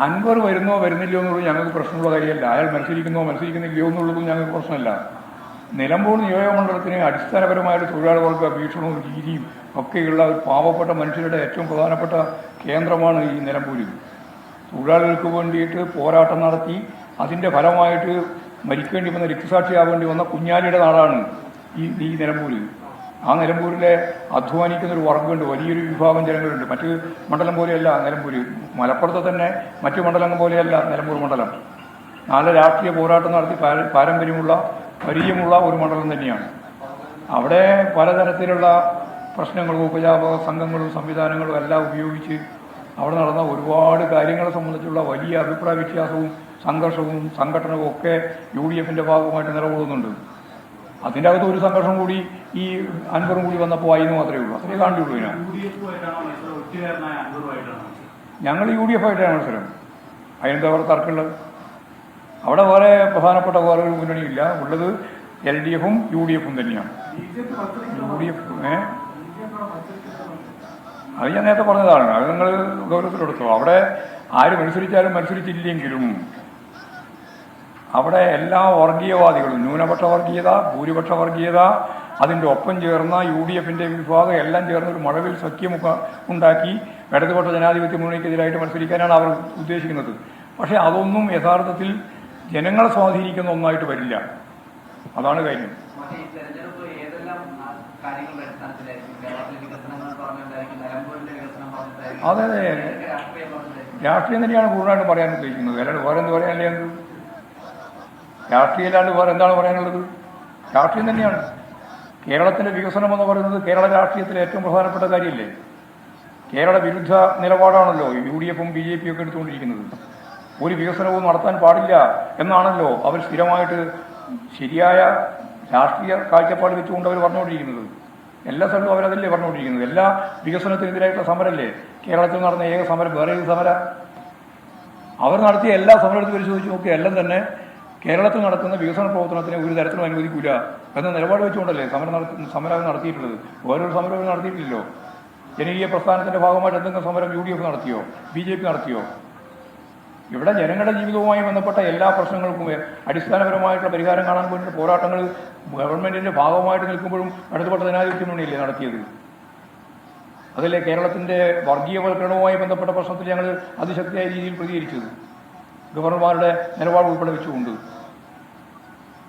അൻവർ വരുന്നോ വരുന്നില്ലയോ എന്നുള്ളത് ഞങ്ങൾക്ക് പ്രശ്നമുള്ള കാര്യമല്ല. അയാൾ മത്സരിക്കുന്നില്ലയോ എന്നുള്ളതും ഞങ്ങൾക്ക് പ്രശ്നമല്ല. നിലമ്പൂർ നിയോജകമണ്ഡലത്തിന് അടിസ്ഥാനപരമായിട്ട് തൊഴിലാളികൾക്ക് ഭീഷണവും രീതിയും ഒക്കെയുള്ള ഒരു പാവപ്പെട്ട മനുഷ്യരുടെ ഏറ്റവും പ്രധാനപ്പെട്ട കേന്ദ്രമാണ് ഈ നിലമ്പൂർ. തൊഴിലാളികൾക്ക് വേണ്ടിയിട്ട് പോരാട്ടം നടത്തി അതിൻ്റെ ഫലമായിട്ട് മരിക്കേണ്ടി വന്ന രക്തസാക്ഷിയാവേണ്ടി വന്ന കുഞ്ഞാലിയുടെ നാടാണ് ഈ നിലമ്പൂർ. ആ നിലമ്പൂരിലെ അധ്വാനിക്കുന്നൊരു വർഗ്ഗമുണ്ട്, വലിയൊരു വിഭാഗം ജനങ്ങളുണ്ട്. മറ്റ് മണ്ഡലം പോലെയല്ല നിലമ്പൂർ. മലപ്പുറത്തെ തന്നെ മറ്റു മണ്ഡലം പോലെയല്ല നിലമ്പൂർ മണ്ഡലം. നല്ല രാഷ്ട്രീയ പോരാട്ടം നടത്തി പരിചയമുള്ള ഒരു മണ്ഡലം തന്നെയാണ്. അവിടെ പലതരത്തിലുള്ള പ്രശ്നങ്ങളും ഉപജാപക സംഘങ്ങളും സംവിധാനങ്ങളും എല്ലാം ഉപയോഗിച്ച് അവിടെ നടന്ന ഒരുപാട് കാര്യങ്ങളെ സംബന്ധിച്ചുള്ള വലിയ അഭിപ്രായ വ്യത്യാസവും സംഘർഷവും സംഘടനവും ഒക്കെ UDF-ൻ്റെ ഭാഗമായിട്ട് നിലകൊള്ളുന്നുണ്ട്. അതിൻ്റെ അകത്ത് ഒരു സംഘർഷം കൂടി ഈ അൻവറും കൂടി വന്നപ്പോൾ ആയിരുന്നു മാത്രമേ ഉള്ളൂ. അത്രേ കാണുള്ളൂ. ഞങ്ങൾ UDF ആയിട്ടാണ് മത്സരം. അതിനെന്താ വേറെ തർക്കമുള്ളത്? അവിടെ വേറെ പ്രധാനപ്പെട്ട വേറെ ഒരു മുന്നണിയില്ല. ഉള്ളത് LDF-ഉം UDF-ഉം തന്നെയാണ്. UDF അത് ഞാൻ നേരത്തെ പറഞ്ഞതാണ്. അത് നിങ്ങൾ ഗൗരവത്തിലെടുത്തോ. അവിടെ ആര് മത്സരിച്ചാലും മത്സരിച്ചില്ലെങ്കിലും അവിടെ എല്ലാ വർഗീയവാദികളും, ന്യൂനപക്ഷ വർഗീയത, ഭൂരിപക്ഷ വർഗീയത, അതിൻ്റെ ഒപ്പം ചേർന്ന UDF-ൻ്റെ വിഭാഗം എല്ലാം ചേർന്ന് ഒരു മഴവിൽ സഖ്യമൊക്കെ ഉണ്ടാക്കി ഇടതുപക്ഷ ജനാധിപത്യ മുന്നണിക്കെതിരായിട്ട് മത്സരിക്കാനാണ് അവർ ഉദ്ദേശിക്കുന്നത്. പക്ഷേ അതൊന്നും യഥാർത്ഥത്തിൽ ജനങ്ങളെ സ്വാധീനിക്കുന്ന ഒന്നായിട്ട് വരില്ല. അതാണ് കാര്യം. അതെ, രാഷ്ട്രീയം തന്നെയാണ് പൂർണ്ണമായിട്ടും പറയാൻ ഉദ്ദേശിക്കുന്നത്. അല്ലാണ്ട് വേറെ എന്ത് പറയാനല്ലേ? രാഷ്ട്രീയം അല്ലാണ്ട് വേറെ എന്താണ് പറയാനുള്ളത്? രാഷ്ട്രീയം തന്നെയാണ്. കേരളത്തിൻ്റെ വികസനം എന്ന് പറയുന്നത് കേരള രാഷ്ട്രീയത്തിലെ ഏറ്റവും പ്രധാനപ്പെട്ട കാര്യമല്ലേ? കേരള വിരുദ്ധ നിലപാടാണല്ലോ UDF-ഉം BJP-യും ഒക്കെ എടുത്തുകൊണ്ടിരിക്കുന്നത്. ഒരു വികസനവും നടത്താൻ പാടില്ല എന്നാണല്ലോ അവർ സ്ഥിരമായിട്ട് ശരിയായ രാഷ്ട്രീയ കാഴ്ചപ്പാട് വെച്ചുകൊണ്ട് അവർ പറഞ്ഞുകൊണ്ടിരിക്കുന്നത്. എല്ലാ സ്ഥലത്തും അവരതല്ലേ പറഞ്ഞുകൊണ്ടിരിക്കുന്നത്. എല്ലാ വികസനത്തിനെതിരായിട്ടുള്ള സമരമല്ലേ കേരളത്തിൽ നടന്ന ഏക സമരം? വേറെ ഏത് സമര? അവർ നടത്തിയ എല്ലാ സമരത്തിൽ പരിശോധിച്ച് നോക്കിയ എല്ലാം തന്നെ കേരളത്തിൽ നടക്കുന്ന വികസന പ്രവർത്തനത്തിന് ഒരു തരത്തിലും അനുവദിക്കില്ല എന്ന നിലപാട് വെച്ചുകൊണ്ടല്ലേ സമരം നടത്തിയിട്ടുള്ളത്. വേറൊരു സമരം നടത്തിയിട്ടില്ലല്ലോ. ജനകീയ പ്രസ്ഥാനത്തിൻ്റെ ഭാഗമായിട്ട് എന്തെങ്കിലും സമരം UDF നടത്തിയോ? BJP നടത്തിയോ? ഇവിടെ ജനങ്ങളുടെ ജീവിതവുമായി ബന്ധപ്പെട്ട എല്ലാ പ്രശ്നങ്ങൾക്കും അടിസ്ഥാനപരമായിട്ടുള്ള പരിഹാരം കാണാൻ വേണ്ടി പോരാട്ടങ്ങൾ ഗവൺമെൻറ്റിൻ്റെ ഭാഗമായിട്ട് നിൽക്കുമ്പോഴും ഇടതുപക്ഷ ജനാധിപത്യ മുന്നണിയല്ലേ നടത്തിയത്? അതല്ലേ കേരളത്തിൻ്റെ വർഗീയവൽക്കരണവുമായി ബന്ധപ്പെട്ട പ്രശ്നത്തിൽ ഞങ്ങൾ അതിശക്തിയായ രീതിയിൽ പ്രതികരിച്ചത്, ഗവർണർമാരുടെ നിലപാട് ഉൾപ്പെടെ വെച്ചുകൊണ്ട്.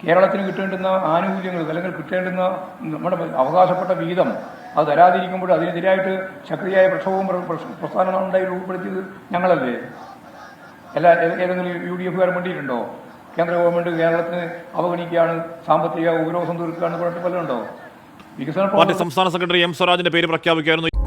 കേരളത്തിന് കിട്ടേണ്ടുന്ന ആനുകൂല്യങ്ങൾ അല്ലെങ്കിൽ കിട്ടേണ്ടുന്ന നമ്മുടെ അവകാശപ്പെട്ട വിഹിതം അത് തരാതിരിക്കുമ്പോൾ അതിനെതിരായിട്ട് ശക്തിയായ പ്രക്ഷോഭവും പ്രസ്ഥാനങ്ങളും ഉണ്ടായി ഉൾപ്പെടുത്തിയത് ഞങ്ങളല്ലേ? ഏതെങ്കിലും UDF-കാരൻ വേണ്ടിയിട്ടുണ്ടോ? കേന്ദ്ര ഗവൺമെൻറ് കേരളത്തിന് അവഗണിക്കുകയാണ്, സാമ്പത്തിക ഉപരോധം തീർക്കുകയാണെന്ന് പറഞ്ഞിട്ട് വല്ലതുണ്ടോ? വികസന സംസ്ഥാന സെക്രട്ടറി M സ്വരാജിന്റെ പേര് പ്രഖ്യാപിക്കുകയായിരുന്നു.